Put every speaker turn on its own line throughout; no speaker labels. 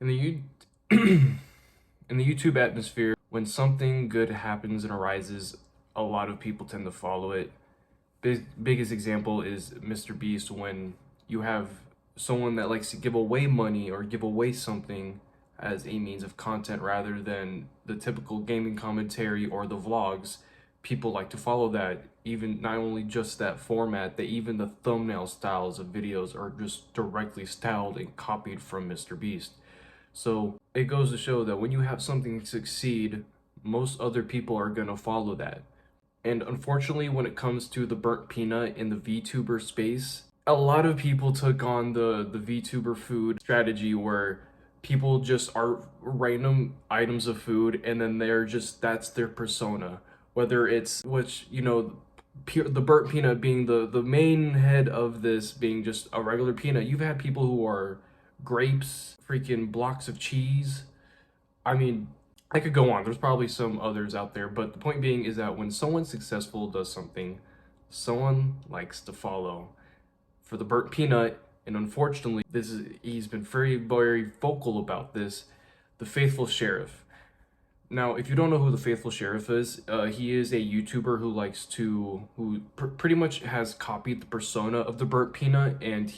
In the in the YouTube atmosphere, when something good happens and arises, a lot of people tend to follow it. Biggest example is Mr. Beast. When you have someone that likes to give away money or give away something as a means of content rather than the typical gaming commentary or the vlogs, people like to follow that. Even not only just that format, that even the thumbnail styles of videos are just directly styled and copied from Mr. Beast. So it goes to show that when you have something succeed, most other people are gonna follow that. And unfortunately, when it comes to the burnt peanut in the VTuber space, a lot of people took on the VTuber food strategy where people just are random items of food and then that's their persona. Whether it's, which, the burnt peanut being the main head of this being just a regular peanut. You've had people who are grapes, freaking blocks of cheese. I mean, I could go on. There's probably some others out there, but the point being is that when someone successful does something, someone likes to follow. For the burnt peanut, and unfortunately, he's been very, very vocal about this, the faithful sheriff. Now, if you don't know who the faithful sheriff is, he is a YouTuber who pretty much has copied the persona of the burnt peanut, and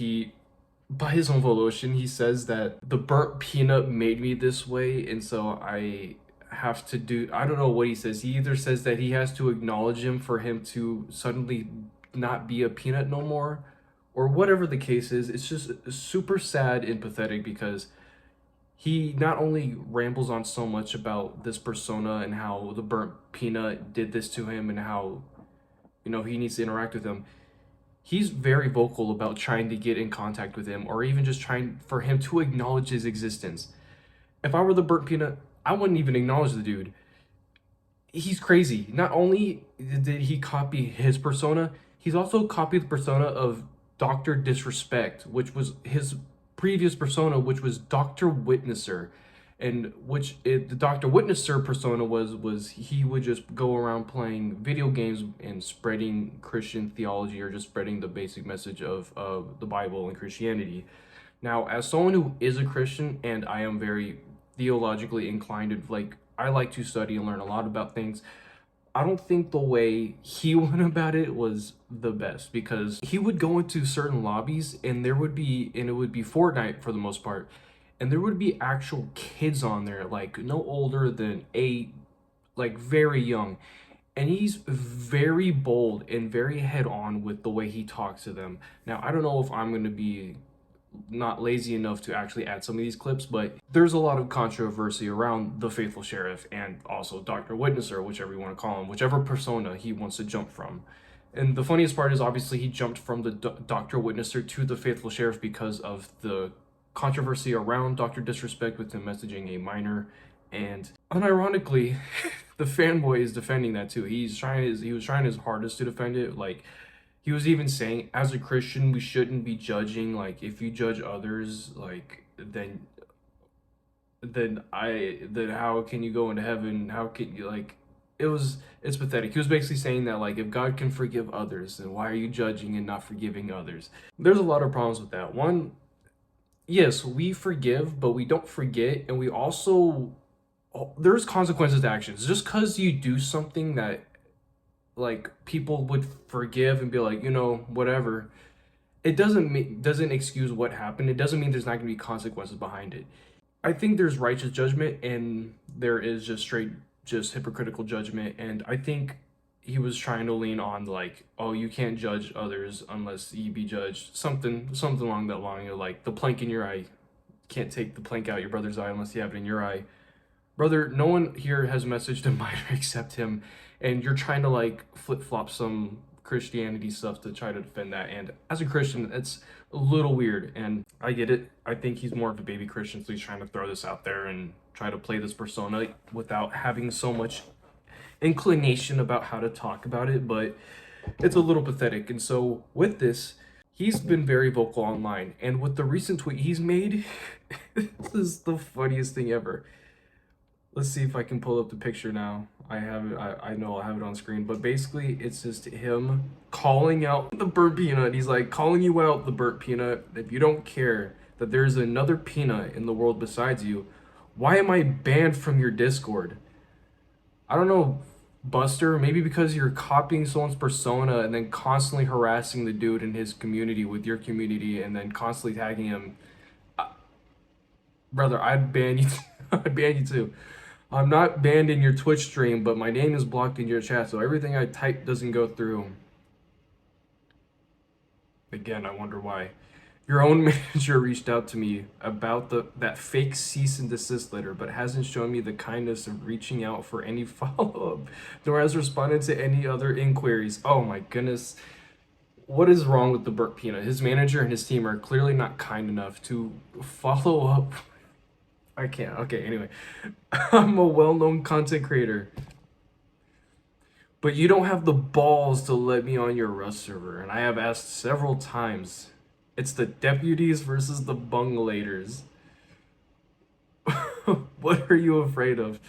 by his own volition, he says that the burnt peanut made me this way, and so I have to do, I don't know what he says. He either says that he has to acknowledge him for him to suddenly not be a peanut no more, or whatever the case is. It's just super sad and pathetic because he not only rambles on so much about this persona and how the burnt peanut did this to him and how, he needs to interact with him. He's very vocal about trying to get in contact with him or even just trying for him to acknowledge his existence. If I were the burnt peanut, I wouldn't even acknowledge the dude. He's crazy. Not only did he copy his persona, he's also copied the persona of Dr. Disrespect, which was his previous persona, which was Dr. Witnesser. And the Dr. Witnesser persona was he would just go around playing video games and spreading Christian theology or just spreading the basic message of the Bible and Christianity. Now, as someone who is a Christian and I am very theologically inclined, and I like to study and learn a lot about things, I don't think the way he went about it was the best, because he would go into certain lobbies and it would be Fortnite for the most part, and there would be actual kids on there, like no older than 8, like very young. And he's very bold and very head on with the way he talks to them. Now, I don't know if I'm going to be not lazy enough to actually add some of these clips, but there's a lot of controversy around the faithful sheriff and also Dr. Witnesser, whichever you want to call him, whichever persona he wants to jump from. And the funniest part is obviously he jumped from the Dr. Witnesser to the faithful sheriff because of the controversy around Dr. Disrespect with him messaging a minor. And unironically, the fanboy is defending that too. He was trying his hardest to defend it. Like, he was even saying, as a Christian, we shouldn't be judging. Like, if you judge others, like, then how can you go into heaven? How can you, like, it's pathetic. He was basically saying that, like, if God can forgive others, then why are you judging and not forgiving others? There's a lot of problems with that. One, yes, we forgive, but we don't forget, and we also, there's consequences to actions. Just because you do something that, like, people would forgive and be like, whatever, it doesn't excuse what happened. It doesn't mean there's not going to be consequences behind it. I think there's righteous judgment and there is just hypocritical judgment, and I think he was trying to lean on, like, oh, you can't judge others unless you be judged, something along that line, like the plank in your eye. Can't take the plank out your brother's eye unless you have it in your eye. Brother, no one here has messaged a minor except him, and you're trying to, like, flip-flop some Christianity stuff to try to defend that. And as a Christian, it's a little weird, and I get it. I think he's more of a baby Christian, so he's trying to throw this out there and try to play this persona without having so much inclination about how to talk about it, but it's a little pathetic. And so with this, he's been very vocal online, and with the recent tweet he's made, this is the funniest thing ever. Let's see if I can pull up the picture now. I have it. I know I have it on screen, but basically it's just him calling out the burnt peanut. He's like, calling you out, the burnt peanut. If you don't care, that there's another Peanut in the world besides you. Why am I banned from your Discord? I don't know, Buster, maybe because you're copying someone's persona and then constantly harassing the dude in his community with your community and then constantly tagging him. Brother, I'd ban you. I'd ban you too. I'm not banned in your Twitch stream, but my name is blocked in your chat, so everything I type doesn't go through. Again, I wonder why. Your own manager reached out to me about that fake cease and desist letter, but hasn't shown me the kindness of reaching out for any follow-up, nor has responded to any other inquiries. Oh my goodness. What is wrong with the Burnt Peanut? His manager and his team are clearly not kind enough to follow up. I can't. Okay, anyway. I'm a well-known content creator. But you don't have the balls to let me on your Rust server, and I have asked several times. It's the deputies versus the bungalators. What are you afraid of?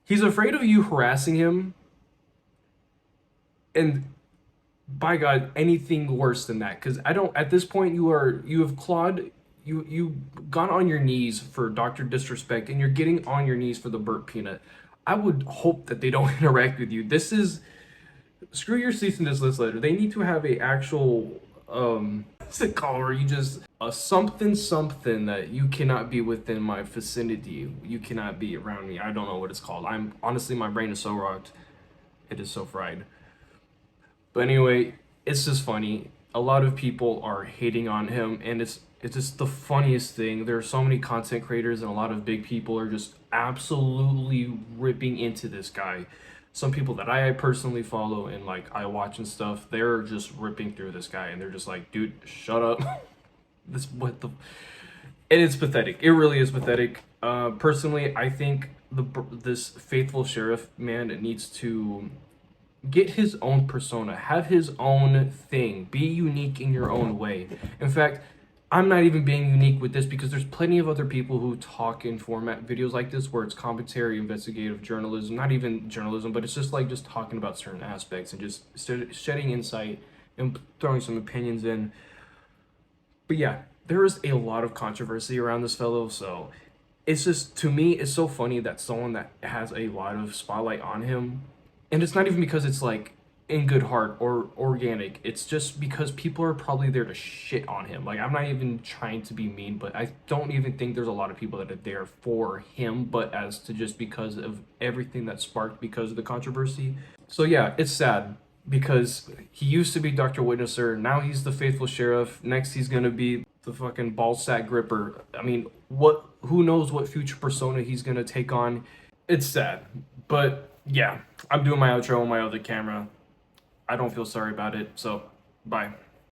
He's afraid of you harassing him, and by God, anything worse than that. Because I don't. At this point, you have clawed. You've gone on your knees for Dr. Disrespect, and you're getting on your knees for the Burnt Peanut. I would hope that they don't interact with you. This is screw your cease and desist letter. They need to have a actual what's it called, where you just a something that you cannot be within my vicinity. You cannot be around me. I don't know what it's called. I'm honestly, my brain is so rocked. It is so fried. But anyway, it's just funny. A lot of people are hating on him, and it's just the funniest thing. There are so many content creators, and a lot of big people are just absolutely ripping into this guy. Some people that I personally follow and like I watch and stuff, they're just ripping through this guy, and they're just like, dude, shut up. This what the, and it's pathetic. It really is pathetic. Personally, I think this faithful sheriff man needs to get his own persona, have his own thing, be unique in your own way. In fact, I'm not even being unique with this because there's plenty of other people who talk in format videos like this where it's commentary, investigative journalism, not even journalism, but it's just like just talking about certain aspects and just shedding insight and throwing some opinions in. But yeah, there is a lot of controversy around this fellow, so it's just, to me, it's so funny that someone that has a lot of spotlight on him, and it's not even because it's like in good heart or organic, it's just because people are probably there to shit on him. Like, I'm not even trying to be mean, but I don't even think there's a lot of people that are there for him, but as to just because of everything that sparked because of the controversy. So yeah, it's sad because he used to be Dr. Witnesser, now he's the faithful sheriff, next he's gonna be the fucking ball sack gripper. I mean, who knows what future persona he's gonna take on. It's sad, but yeah, I'm doing my outro on my other camera. I don't feel sorry about it, so bye.